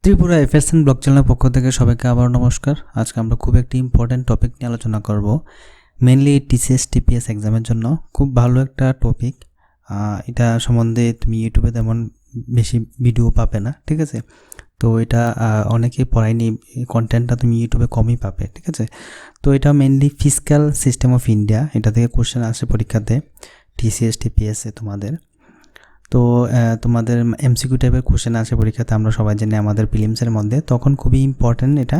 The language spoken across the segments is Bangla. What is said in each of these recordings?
ত্রিপুরা এফএসএন ব্লক চ্যানেলের পক্ষ থেকে সবাইকে আবার নমস্কার। আজকে আমরা খুব একটি ইম্পর্টেন্ট টপিক নিয়ে আলোচনা করব, মেনলি টিসিএস টিপিএস এক্সামের জন্য খুব ভালো একটা টপিক। এটা সম্বন্ধে তুমি ইউটিউবে তেমন বেশি ভিডিও পাবে না, ঠিক আছে? তো এটা অনেকেই পড়ায়নি, কন্টেন্টটা তুমি ইউটিউবে কমই পাবে, ঠিক আছে? তো এটা mainly fiscal system of India, এটা থেকে কোশ্চেন আসে পরীক্ষাতে টিসিএস টিপিএসে তোমাদের। তো তোমাদের এমসিকিউ টাইপের কোশ্চেন আছে পরীক্ষাতে, আমরা সবাই জানি আমাদের প্রিলিমসের মধ্যে, তখন খুবই ইম্পর্ট্যান্ট এটা।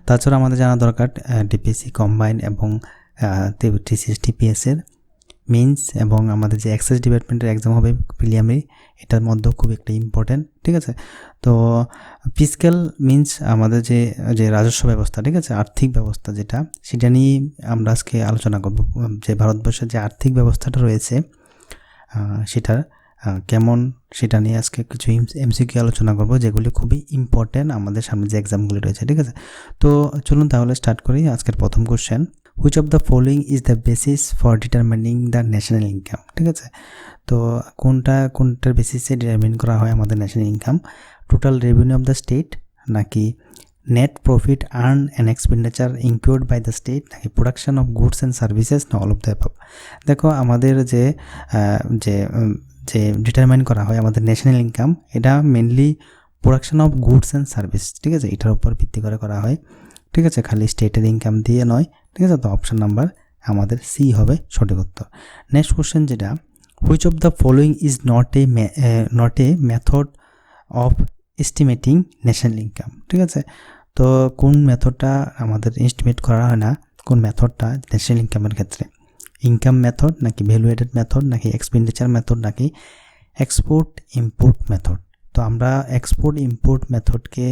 তাছাড়া আমাদের জানা দরকার টিপিএসসি কম্বাইন এবং টিসিএস টিপিএসের মেইনস এবং আমাদের যে এক্সাইজ ডিপার্টমেন্টের এক্সাম হবে প্রিলিমিনারি, এটার মধ্যেও খুব একটা ইম্পর্ট্যান্ট, ঠিক আছে? তো ফিসক্যাল মিনস আমাদের যে রাজস্ব ব্যবস্থা, ঠিক আছে, আর্থিক ব্যবস্থা যেটা, সেটা নিয়ে আমরা আজকে আলোচনা করব। যে ভারতবর্ষের যে আর্থিক ব্যবস্থাটা রয়েছে সেটা কেমন, সেটা নিয়ে আজকে কিছু এমসিকিউ আলোচনা করব, যেগুলি খুবই ইম্পর্ট্যান্ট আমাদের সামনে যে এক্সামগুলি রয়েছে, ঠিক আছে? তো চলুন তাহলে স্টার্ট করি। আজকের প্রথম question, which of the following is the basis for determining the national income, ঠিক আছে? তো কোনটার বেসিসে ডিটারমাইন করা হয় আমাদের national income? Total revenue of the state, নাকি net profit earn and expenditure include by the state, নাকি production of goods and services, না অল অফ দ্য অ্যাবাভ? দেখো আমাদের যে ডিটারমাইন করা হয় আমাদের ন্যাশনাল ইনকাম, এটা mainly production of goods and service, ঠিক আছে, এটার উপর ভিত্তি করে করা হয়, ঠিক আছে, খালি স্টেটের ইনকাম দিয়ে নয়, ঠিক আছে? তো অপশান নাম্বার আমাদের সি হবে সঠিক উত্তর। নেক্সট কোশ্চেন যেটা, which of the following is not a method of estimating national income, ঠিক আছে? তো কোন মেথডটা আমাদের এস্টিমেট করা হয় না, কোন মেথডটা ন্যাশনাল ইনকামের ক্ষেত্রে? ইনকাম মেথড, নাকি ভ্যালুয়েটেড মেথড, নাকি এক্সপেন্ডিচার মেথড, নাকি এক্সপোর্ট ইম্পোর্ট মেথড? তো আমরা এক্সপোর্ট ইম্পোর্ট মেথডকে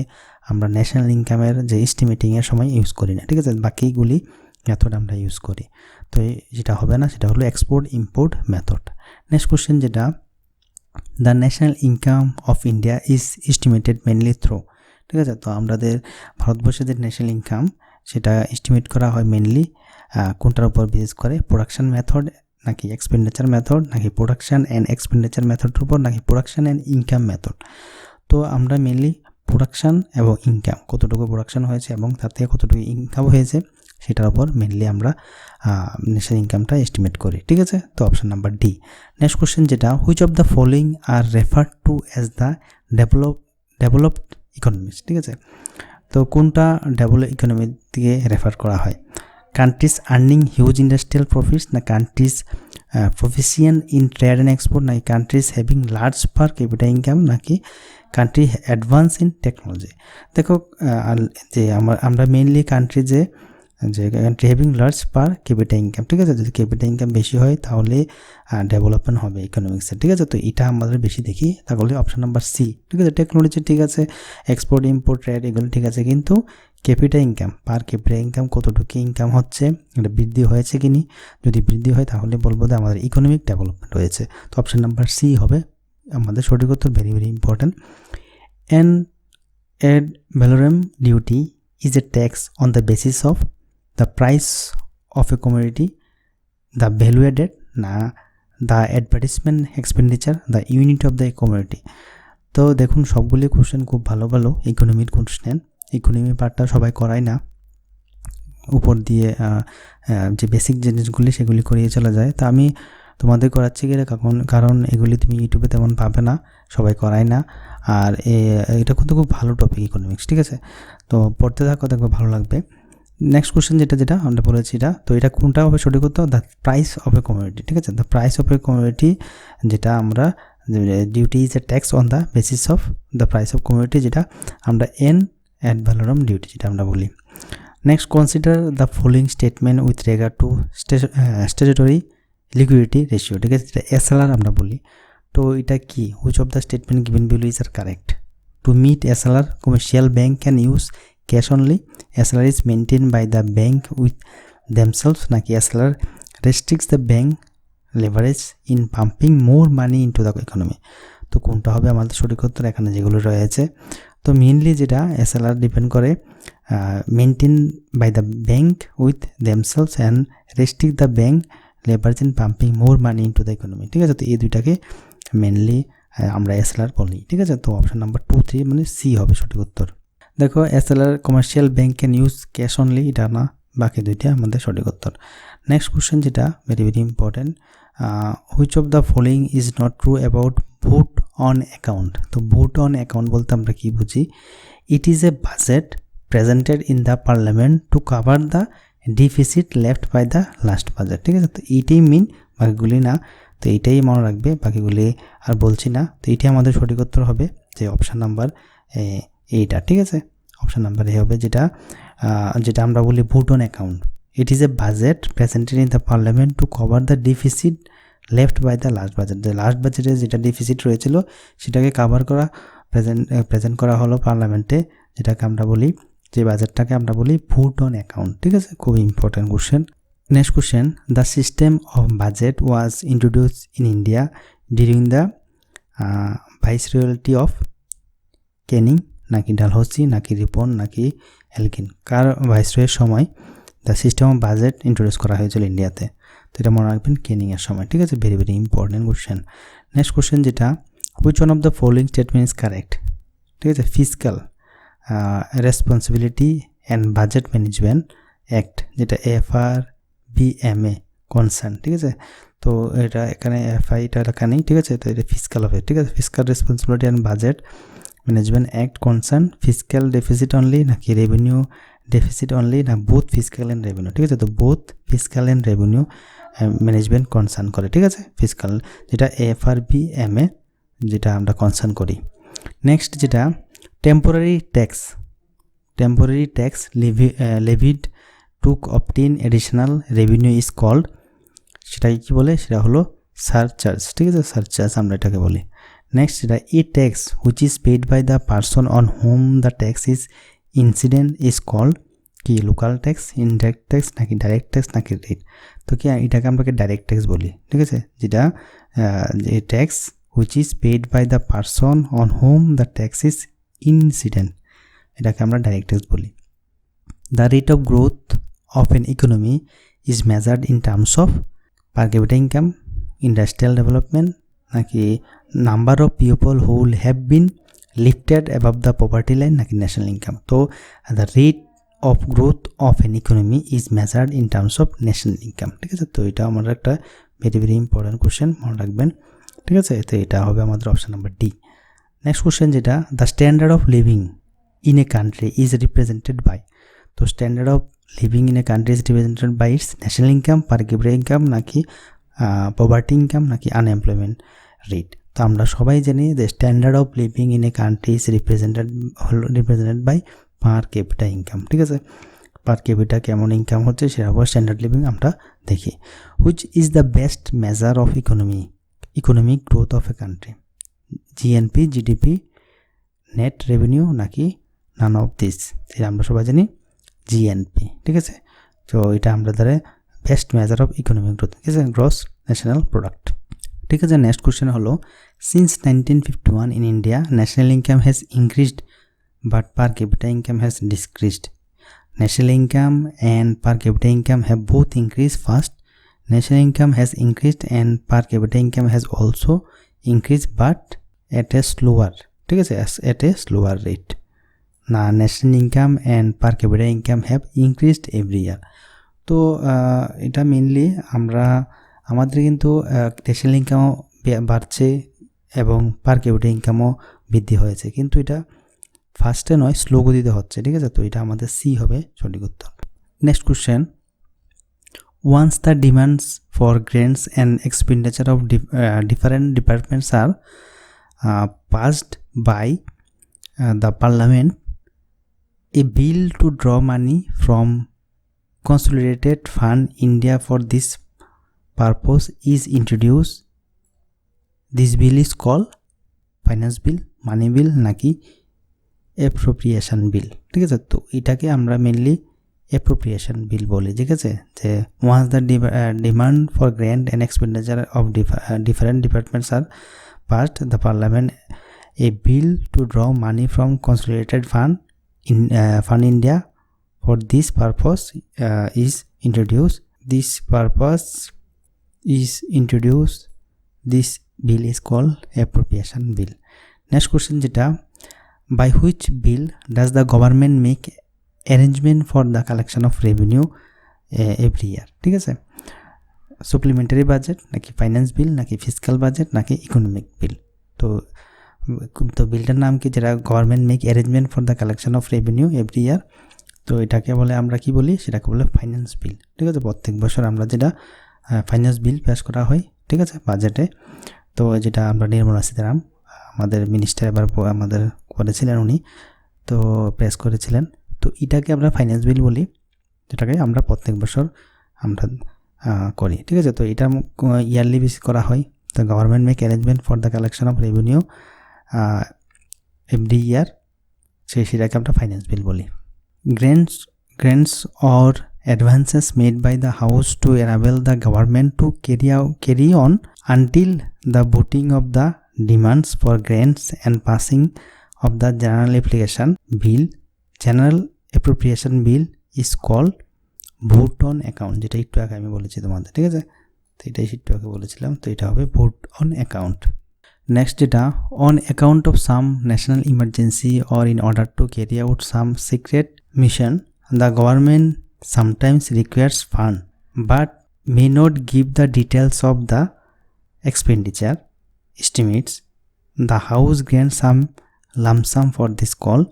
আমরা ন্যাশনাল ইনকামের যে এস্টিমেটিংয়ের সময় ইউজ করি না, ঠিক আছে? বাকিগুলি মেথড আমরা ইউজ করি। তো যেটা হবে না সেটা হলো export import method. Next question যেটা, the national income of India is estimated mainly through, ঠিক আছে? তো আমাদের ভারতবর্ষের যে ন্যাশনাল ইনকাম, সেটা এস্টিমেট করা হয় মেনলি কোনটার উপর বেস করে? প্রোডাকশন মেথড, নাকি এক্সপেন্ডিচার মেথড, নাকি প্রোডাকশন অ্যান্ড এক্সপেন্ডিচার মেথডের উপর, নাকি প্রোডাকশন অ্যান্ড ইনকাম মেথড? তো আমরা মেনলি প্রোডাকশন এবং ইনকাম, কতটুকু প্রোডাকশন হয়েছে এবং তার থেকে কতটুকু ইনকাম হয়েছে, সেটার উপর মেনলি আমরা ন্যাশনাল ইনকামটা এস্টিমেট করি, ঠিক আছে? তো option number D. Next question যেটা, which of the following are refer to as the developed economies, ঠিক আছে? তো কোনটা ডেভেলপ ইকোনমির দিকে রেফার করা হয়? Countries earning huge industrial profits, না countries proficient in trade and export, নাকি countries having large per capita income, নাকি কান্ট্রি অ্যাডভান্স ইন টেকনোলজি? দেখো যে আমরা মেইনলি কান্ট্রি যে country having large per capita income, ঠিক আছে? যদি ক্যাপিটা ইনকাম বেশি হয় তাহলে ডেভেলপমেন্ট হবে ইকোনমিক্সের, ঠিক আছে? তো এটা আমাদের বেশি দেখি, তাহলে অপশান নাম্বার সি, ঠিক আছে? টেকনোলজি ঠিক আছে, এক্সপোর্ট ইম্পোর্ট ট্রেড এগুলো ঠিক আছে, কিন্তু capital income, per capita income কতটুকু ইনকাম হচ্ছে, এটা বৃদ্ধি হয়েছে কি নি? যদি বৃদ্ধি হয় তাহলে বলবো যে আমাদের ইকোনমিক ডেভেলপমেন্ট হয়েছে। তো অপশান নাম্বার সি হবে আমাদের সঠিক উত্তর। Very very important. An ad valorem duty is a tax on the basis of the price of a commodity, the value added, না the advertisement expenditure, the unit of the commodity? তো দেখুন সবগুলি কোশ্চেন খুব ভালো ভালো ইকোনমির কোশ্চেন। ইকোনমি পার্টটা সবাই করায় না, উপর দিয়ে যে বেসিক জিনিসগুলি সেগুলি করিয়ে চলে যায়। তা আমি তোমাদের করাচ্ছি গেলে কারণ এগুলি তুমি ইউটিউবে তেমন পাবে না, সবাই করায় না। আর এটা কিন্তু খুব ভালো টপিক ইকোনমিক্স, ঠিক আছে? তো পড়তে থাকো, দেখবে ভালো লাগবে। নেক্সট কোশ্চেন যেটা আমরা বলেছি এটা, তো এটা কোনটা হবে সঠিক উত্তর? The price of a commodity, ঠিক আছে? The price of a commodity, যেটা আমরা duty is a tax on the basis of the price of commodity, যেটা আমরা এন অ্যাড ভ্যালোরাম ডিউটি যেটা আমরা বলি। Next, consider the following statement with regard to statutory liquidity ratio, ঠিক আছে? যেটা এসএলআর আমরা বলি। তো এটা কি? Which of the statement given below is are correct? To meet SLR, commercial bank can use cash only, SLR is maintain by the bank with themselves, নাকি SLR restricts the bank leverage in pumping more money into the economy? তো কোনটা হবে আমাদের সঠিক উত্তর এখানে যেগুলো রয়েছে? তো মেইনলি যেটা এসএলআর ডিপেন্ড করে maintain by the bank with themselves and restrict the bank leverage in pumping more money into the economy, ঠিক আছে? তো এই দুইটাকে মেনলি আমরা এসএলআর বলি, ঠিক আছে। তো অপশন নাম্বার 2, 3 মানে সি হবে সঠিক উত্তর। দেখো SLR commercial bank can use cash only, এটা না, বাকি দুইটা আমাদের সঠিক উত্তর। নেক্সট কোশ্চেন যেটা very very important, which of the following is not true about vote on account. তো ভোট অন অ্যাকাউন্ট বলতে আমরা কি বুঝি? It is a budget presented in the parliament to cover the deficit left by the last budget, ঠিক আছে। তো এইটাই মেন, বাকিগুলি না। তো এইটাই মনে রাখবে, বাকিগুলি আর বলছি না। তো এইটাই আমাদের সঠিক উত্তর হবে, যে অপশান নাম্বার এইটা, ঠিক আছে। অপশান নাম্বার এ হবে, যেটা আমরা বলি vote on account. It is a budget presented in the parliament to cover the deficit left by the last budget. যে লাস্ট বাজেটে যেটা ডিফিসিট রয়েছিল সেটাকে কাভার করা, প্রেজেন্ট করা হলো পার্লামেন্টে, যেটাকে আমরা বলি, যে বাজেটটাকে আমরা বলি ভোট অন অ্যাকাউন্ট, ঠিক আছে। খুবই important question. Next question, the system of budget was introduce in India during the viceroyalty of Canning, নাকি ডালহৌসি, নাকি রিপন, নাকি এলকিন? কার ভাইসরয়ের সময় the system of budget introduce করা হয়েছিল ইন্ডিয়াতে? তো এটা মনে রাখবেন, ক্যানিংয়ের সময়, ঠিক আছে। Very very important question. Next question যেটা, which one of the following statement is correct, ঠিক আছে। Fiscal responsibility and budget management act, যেটা FRBMA কনসার্ন, ঠিক আছে। তো এটা এখানে FI-টা লেখা নেই, ঠিক আছে। তো এটা ফিসকাল হবে, ঠিক আছে। Fiscal responsibility and budget management act concern fiscal deficit only, নাকি রেভিনিউ ডেফিসিট অনলি, না বোথ ফিসক্যাল অ্যান্ড রেভিনিউ, ঠিক আছে। তো both fiscal and revenue management concern করে, ঠিক আছে। ফিসক্যাল যেটা FRBMA, যেটা আমরা কনসার্ন করি। নেক্সট যেটা, temporary tax levied to obtain additional revenue is called, সেটাকে কী বলে? সেটা হলো সারচার্জ, ঠিক আছে। সারচার্জ আমরা এটাকে বলি। নেক্সট যেটা, a tax which is paid by the person on whom the tax is incident is called, কি লোকাল ট্যাক্স, ইনডাইরেক্ট ট্যাক্স, নাকি ডাইরেক্ট ট্যাক্স, নাকি রেট? তো কি এটাকে আমরা ডাইরেক্ট ট্যাক্স বলি, ঠিক আছে। যেটা যে tax which is paid by the person on whom the tax is incident, এটাকে আমরা ডাইরেক্ট ট্যাক্স বলি। The rate of growth of an economy is measured in terms of per capita income, industrial development, নাকি number of people who have been lifted above the poverty line, নাকি ন্যাশনাল ইনকাম? তো the rate of growth of an economy is measured in terms of national income, ঠিক আছে। তো এটা আমার একটা ভেরি ভেরি ইম্পর্টেন্ট কোশ্চেন, মনে রাখবেন, ঠিক আছে। তো এটা হবে আমাদের option number D. Next question যেটা, the standard of living in a country is represented by. তো standard of living in a country is represented by its national income, per capita income, নাকি পভার্টি ইনকাম, নাকি আনএমপ্লয়মেন্ট রেট? তো আমরা সবাই জানি যে standard of living in a country is represented by per capita income, ঠিক আছে। পার ক্যাপিটা কেমন ইনকাম হচ্ছে সেটা আবার স্ট্যান্ডার্ড লিভিং আমরা দেখি। Which is the best measure of economic growth of a country? GNP, GDP, net revenue, নাকি নান অফ দিস? সেটা আমরা সবাই জানি GNP, ঠিক আছে। তো এটা আমরা দ্বারা best measure of economic growth, ঠিক আছে, গ্রস ন্যাশনাল প্রোডাক্ট, ঠিক আছে। নেক্সট কোশ্চেন হলো, since 1951 in India national income has increased but per capita income has decreased. National income and per capita income have both increased fast. National income has increased and per capita income has also increased but at a slower, ঠিক আছে, at a slower rate. না, national income and per capita income have increased every year. তো এটা মেনলি আমাদের কিন্তু ন্যাশনাল ইনকামও বাড়ছে এবং পার ক্যাপিটা ইনকামও বৃদ্ধি হয়েছে, কিন্তু এটা ফার্স্টে নয়, স্লো গতিতে হচ্ছে, ঠিক আছে। তো এটা আমাদের সি হবে সঠিক উত্তর। Next question, once the demands for grants and expenditure of different departments are passed by the parliament, a bill to draw money from consolidated fund India for this purpose is introduce. This bill is call finance bill, money bill, নাকি অ্যাপ্রোপ্রিয়েশন বিল, ঠিক আছে। তো এটাকে আমরা মেনলি অ্যাপ্রোপ্রিয়েশন বিল বলি, ঠিক আছে। যে once the demand for grant and expenditure of different departments are passed the parliament, a bill to draw money from consolidated fund India for this purpose is introduce. This bill is called appropriation bill. Next question যেটা, by which bill does the government make arrangement for the collection of revenue every year? ঠিক আছে, supplementary budget নাকি ফাইন্যান্স বিল নাকি ফিসক্যাল বাজেট নাকি ইকোনমিক বিল? তো বিলটার নাম কি, যেটা government make arrangement for the collection of revenue every year, তো এটাকে বলে আমরা কি বলি, সেটাকে বলে ফাইন্যান্স বিল। ঠিক আছে, প্রত্যেক বছর আমরা যেটা ফাইন্যান্স বিল পাস করা হয়, ঠিক আছে, বাজেটে। তো যেটা আমরা নির্মলা সীতারামন আমাদের মিনিস্টার এবার আমাদের করেছিলেন, উনি তো পাস করেছিলেন। তো এটাকে আমরা ফাইন্যান্স বিল বলি, যেটাকে আমরা প্রত্যেক বছর আমরা করি। ঠিক আছে, তো এটা ইয়ারলি বেসিস করা হয়। তো government make arrangement for the collection of revenue every year, সেটাকে আমরা ফাইন্যান্স বিল বলি। Grants or advances made by the House to enable the government to carry on until the voting of the demands for grants and passing of the general application bill. General appropriation bill is called vote on account, যেটা একটু আগে আমি বলেছি তোমাদের। ঠিক আছে, তো এটাই একটু আগে বলেছিলাম, তো এটা হবে vote on account। নেক্সট যেটা, on account of some national emergency or in order to carry out some secret mission, the government sometimes requires fund but may not give the details of the expenditure estimates. The House grants some lump sum for this called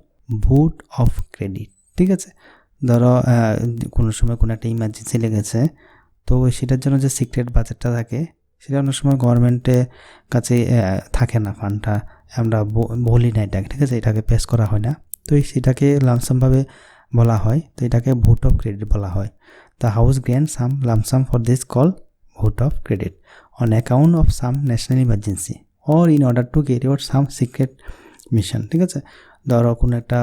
vote of credit। ঠিক আছে, ধরো কোনো সময় কোনো একটা ইমার্জেন্সি লেগেছে, তো সেটার জন্য যে সিক্রেট বাজেটটা থাকে, সেটা অনেক সময় গভর্নমেন্টের কাছে থাকে না, ফান্ডটা আমরা বলি না এটাকে। ঠিক আছে, এটাকে পেশ করা হয় না, তো সেটাকে লামসামভাবে বলা হয়, তো এটাকে ভোট অফ ক্রেডিট বলা হয়। The house grant some lump sum for this call vote of credit on account of some national emergency or in order to carry out some secret mission. ঠিক আছে, ধরো কোনো একটা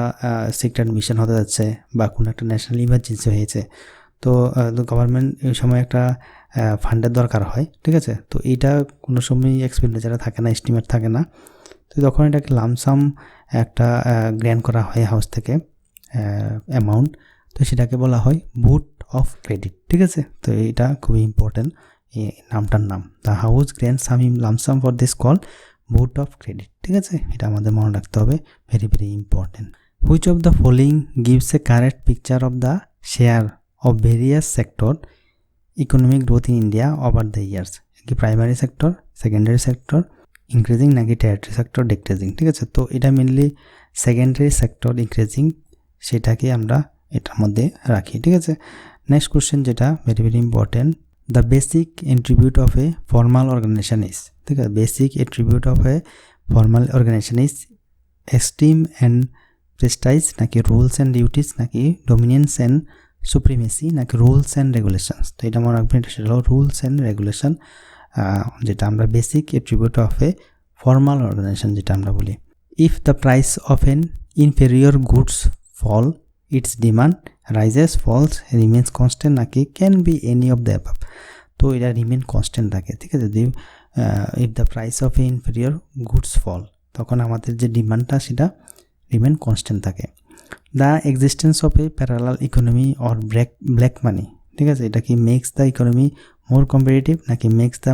সিক্রেট মিশন হতে যাচ্ছে বা কোনো একটা ন্যাশনাল ইমার্জেন্সি হয়েছে, তো গভর্নমেন্ট এই সময় একটা ফান্ডের দরকার হয়। ঠিক আছে, তো এইটা কোনো সময় এক্সপেন্ডিচারে থাকে না, এস্টিমেট থাকে না, তো তখন এটাকে লামসাম একটা গ্র্যান্ট করা হয় হাউস থেকে অ্যামাউন্ট, তো সেটাকে বলা হয় ভোট অফ ক্রেডিট। ঠিক আছে, তো এটা খুবই ইম্পর্টেন্ট, এই নামটার নাম the house grant some lump sum for this call vote of credit. ঠিক আছে, এটা আমাদের মনে রাখতে হবে, very very important. Which of the following gives a correct picture of the share of various sector economic growth in India over the years? কি primary sector, secondary sector increasing নাকি টেরিটরি সেক্টর ডিক্রিজিং? ঠিক আছে, তো এটা মেনলি সেকেন্ডারি সেক্টর ইনক্রিজিং, সেটাকে আমরা এটার মধ্যে রাখি। ঠিক আছে, নেক্সট কোশ্চেন যেটা very very important, the basic attribute of a formal organization is. ঠিক আছে, basic attribute of a formal organization is esteem and prestige নাকি রুলস অ্যান্ড ডিউটিস নাকি ডোমিনেন্স অ্যান্ড সুপ্রিমেসি নাকি রুলস অ্যান্ড রেগুলেশনস? তো এটা মনে রাখবেন, সেটা হলো রুলস অ্যান্ড রেগুলেশন, যেটা আমরা basic attribute of a formal organization যেটা আমরা বলি। If the price of an inferior goods fall, its demand rises, falls, remains constant নাকি can be any of the above? তো এটা রিমেন কনস্ট্যান্ট থাকে। ঠিক আছে, যদি if the price of a inferior goods fall, তখন আমাদের যে ডিমান্ডটা সেটা রিমেন কনস্ট্যান্ট থাকে। The existence of a parallel economy or black money, ঠিক আছে, এটা কি makes the economy more competitive নাকি makes the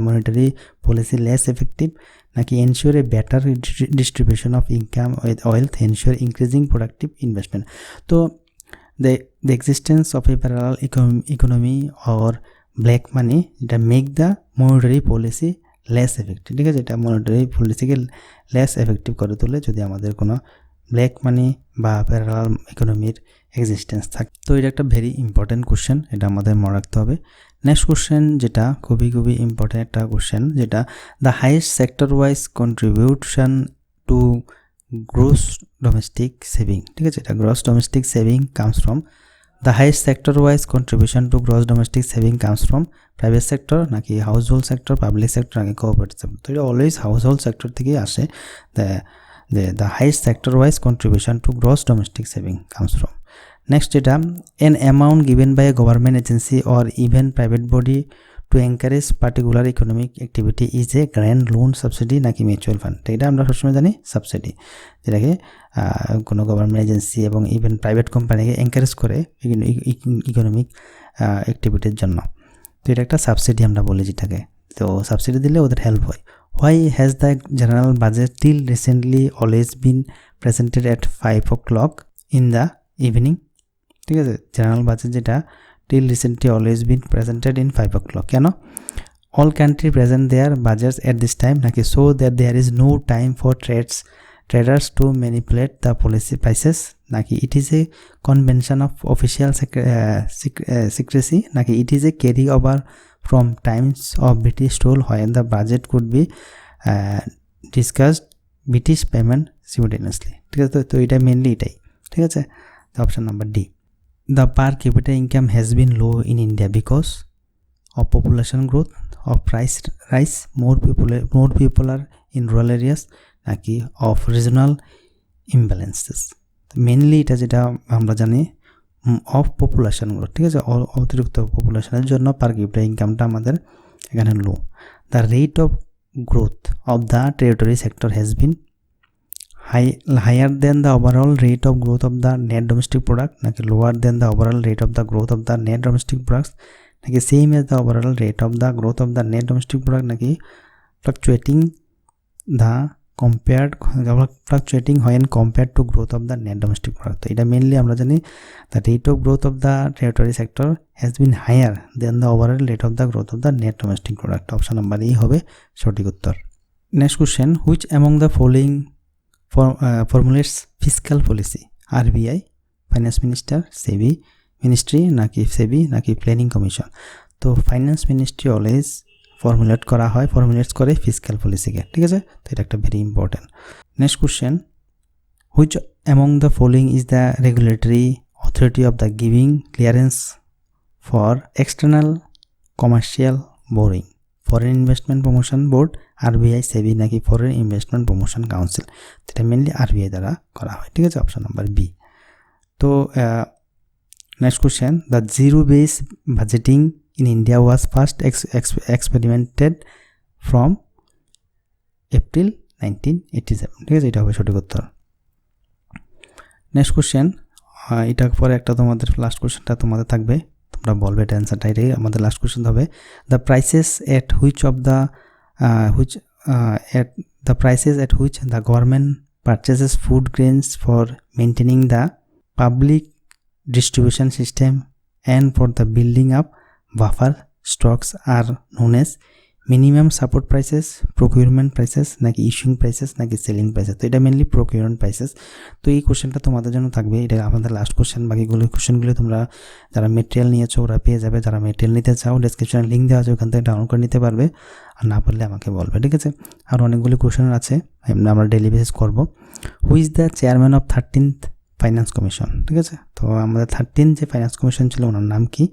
monetary policy less effective নাকি ensure a better distribution of income with wealth, ensure increasing productive investment? তো the existence of a parallel economy or black money, এটা make the monetary policy less effective. ঠিক আছে, এটা মনিটারি পলিসিকে লেস এফেক্টিভ করে তোলে যদি আমাদের কোনো ব্ল্যাক মানি বা প্যারালাল ইকোনমির এক্সিস্টেন্স থাকে। তো এটা একটা ভেরি ইম্পর্টেন্ট কোশ্চেন, এটা আমাদের মনে রাখতে হবে। নেক্সট কোশ্চেন যেটা খুবই খুবই ইম্পর্টেন্ট একটা কোশ্চেন, যেটা the highest sector wise contribution to gross domestic saving. ঠিক আছে, এটা gross domestic saving comes from the highest sector wise contribution to gross domestic saving comes from private sector নাকি household sector, public sector নাকি কোঅপারেটিভ সেক্টর? তো এটা অলওয়েজ হাউস হোল্ড সেক্টর থেকেই আসে। The highest sector-wise contribution to gross domestic saving comes from. Next data, an amount given by a government agency or even private body to encourage particular economic activity is a grant, loan, subsidy নাকি মিউচুয়াল ফান্ড? এটা আমরা সবসময় জানি সাবসিডি, যেটাকে কোনো গভর্নমেন্ট এজেন্সি এবং ইভেন প্রাইভেট কোম্পানিকে এনকারেজ করে ইকোনমিক অ্যাক্টিভিটির জন্য। তো এটা একটা সাবসিডি আমরা বলি যেটাকে। তো সাবসিডি দিলে ওদের হেল্প হয়, Why has the general budget till recently always been presented at 5 o'clock in the evening? ঠিক আছে, জেনারেল বাজেট যেটা till recently always been presented in 5 o'clock, কেন? All country present their budgets at this time, নাকি so that there is no time for traders to manipulate the policy prices, নাকি it is a convention of official secrecy, নাকি it is a carry over from times of British rule when the budget could be discussed British payment simultaneously. ঠিক আছে, তো এটা মেনলি এটাই। ঠিক আছে, তো option number D. The per capita income has been low in India because of population growth, of price rise, more people are in rural areas, নাকি of regional imbalances। মেনলি এটা যেটা আমরা জানি অফ পপুলেশন গ্রোথ। ঠিক আছে, অতিরিক্ত পপুলেশনের জন্য পার ক্যাপিটা ইনকামটা আমাদের এখানে low. The rate of growth of the territory sector has been higher than the overall rate of growth of the net domestic product, নাকি lower than the overall rate of the growth of the net domestic products, নাকি same as the overall rate of the growth of the net domestic product, নাকি fluctuating when compared to growth of the net domestic product। তো এটা মেইনলি আমরা জানি the rate of growth of the territory sector has been higher than the overall rate of the growth of the net domestic product। Option number E হবে সঠিক উত্তর। Next question, which among the following formulates fiscal policy? RBI, finance minister, SEBI ministry, নাকি সেবি, নাকি প্ল্যানিং কমিশন? তো ফাইন্যান্স মিনিস্ট্রি অলওয়েজ ফর্মুলেটস করে ফিসক্যাল পলিসিকে। ঠিক আছে, তো এটা একটা very important. Next question, which among the following is the regulatory authority of the giving clearance for external commercial borrowing? Foreign investment promotion board, RBI, SEBI, নাকি ফরেন ইনভেস্টমেন্ট প্রমোশন কাউন্সিল? এটা মেনলি আরবিআই দ্বারা করা হয়। ঠিক আছে, অপশন নাম্বার বি। তো next question, the zero base budgeting in India was first experimented from April 1987। ঠিক আছে, এটা হবে সঠিক উত্তর। নেক্সট কোশ্চেন, এটার পরে একটা তোমাদের লাস্ট কোশ্চেনটা তোমাদের থাকবে, তোমরা বলবে এটা অ্যান্সারটা। এটাই আমাদের লাস্ট কোশ্চেন হবে, the prices at which the government purchases food grains for maintaining the public distribution system and for the building up buffer stocks are known as minimum support prices, procurement prices, নাকি ইস্যুইং প্রাইসেস, নাকি সেলিং প্রাইসেস? তো এটা মেনলি প্রকিউরমেন্ট প্রাইসেস। তো এই কোশ্চেনটা তোমাদের জন্য থাকবে, এটা আমাদের লাস্ট কোশ্চেন। বাকিগুলো কোশ্চেনগুলো তোমরা যারা মেটেরিয়াল নিয়েছো ওরা পেয়ে যাবে, যারা মেটেরিয়াল নিতে চাও ডেসক্রিপশনে লিঙ্ক দেওয়া আছে, ওখান থেকে ডাউনলোড করে নিতে পারবে, আর না পারলে আমাকে বলবে। ঠিক আছে, আর অনেকগুলো কোশ্চেন আছে আমরা ডেইলি বেসিস করবো। Who is the chairman of 13th finance commission? ঠিক আছে, তো আমাদের 13 যে ফাইন্যান্স কমিশন ছিল ওনার নাম কি?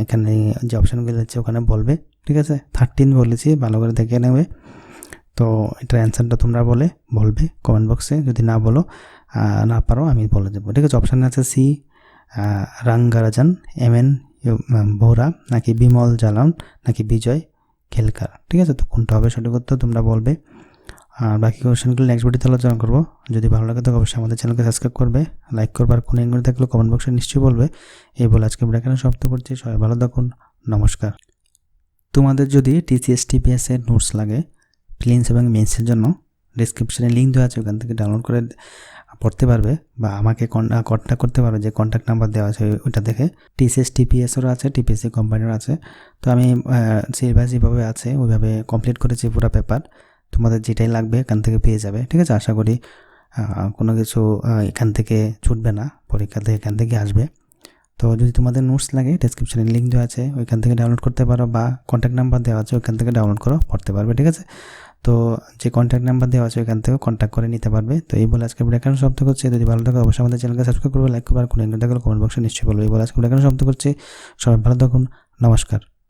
এখানে যে অপশানগুলো আছে ওখানে বলবে। ঠিক আছে, 13 বলেছি, ভালো করে দেখে নেবে। তো এটার অ্যান্সারটা তোমরা বলবে কমেন্ট বক্সে, যদি না বলো না পারো আমি বলে দেবো। ঠিক আছে, অপশানে আছে সি রাঙ্গারাজান, MN বোরা, নাকি বিমল জালান, নাকি বিজয় খেলকার? ঠিক আছে, তো কোনটা হবে সঠিক উত্তর তোমরা বলবে। আর বাকি কোশ্চেনগুলো নেক্সট ভিডিওতে আলোচনা করবো। যদি ভালো লাগে তো অবশ্যই আমাদের চ্যানেলকে সাবস্ক্রাইব করবে, লাইক করবে, আর কোনো ইনকোয়ারি থাকলে কমেন্ট বক্সে নিশ্চয়ই বলবে। এই বলে আজকে ভিডিও এখানে সমাপ্ত করছি। সবাই ভালো থাকুন, নমস্কার। তোমাদের যদি TPSC এর নোটস লাগে প্রিলিমস এবং মেন্সের জন্য, ডিসক্রিপশনে লিঙ্ক দেওয়া আছে, ওখান থেকে ডাউনলোড করে পড়তে পারবে, বা আমাকে কন্ট্যাক্ট করতে পারবে, যে কন্ট্যাক্ট নাম্বার দেওয়া আছে ওইটা দেখে। TPSCরও আছে, TPSC কোম্পানিরও আছে। তো আমি সিলেবাস যেভাবে আছে ওইভাবে কমপ্লিট করেছি পুরো পেপার। তোমাদের যেটাই লাগবে এখান থেকে পেয়ে যাবে। ঠিক আছে, আশা করি কোনো কিছু এখান থেকে ছুটবে না, পরীক্ষাতে এখান থেকে আসবে। তো যদি তোমাদের নোটস লাগে ডেসক্রিপশনে লিঙ্ক দেওয়া আছে, ওইখান থেকে ডাউনলোড করতে পারো, বা কন্ট্যাক্ট নাম্বার দেওয়া আছে ওইখান থেকে ডাউনলোড করে পড়তে পারবে। ঠিক আছে, তো যে কন্ট্যাক্ট নাম্বার দেওয়া আছে ওইখান থেকে কন্ট্যাক্ট করে নিতে পারবে। তো এই বলে আজকে ভিডিও এখানে সমাপ্ত করছি। যদি ভালো থাকে অবশ্যই আমাদের চ্যানেলকে সাবস্ক্রাইব করবে, লাইক করবে, আর কোনো ইনকোয়ারি থাকলে কমেন্ট বক্সে নিশ্চয়ই বলবে। এই বলে আজকে ভিডিও এখানে সমাপ্ত করছি। সবাই ভালো থাকুন, নমস্কার।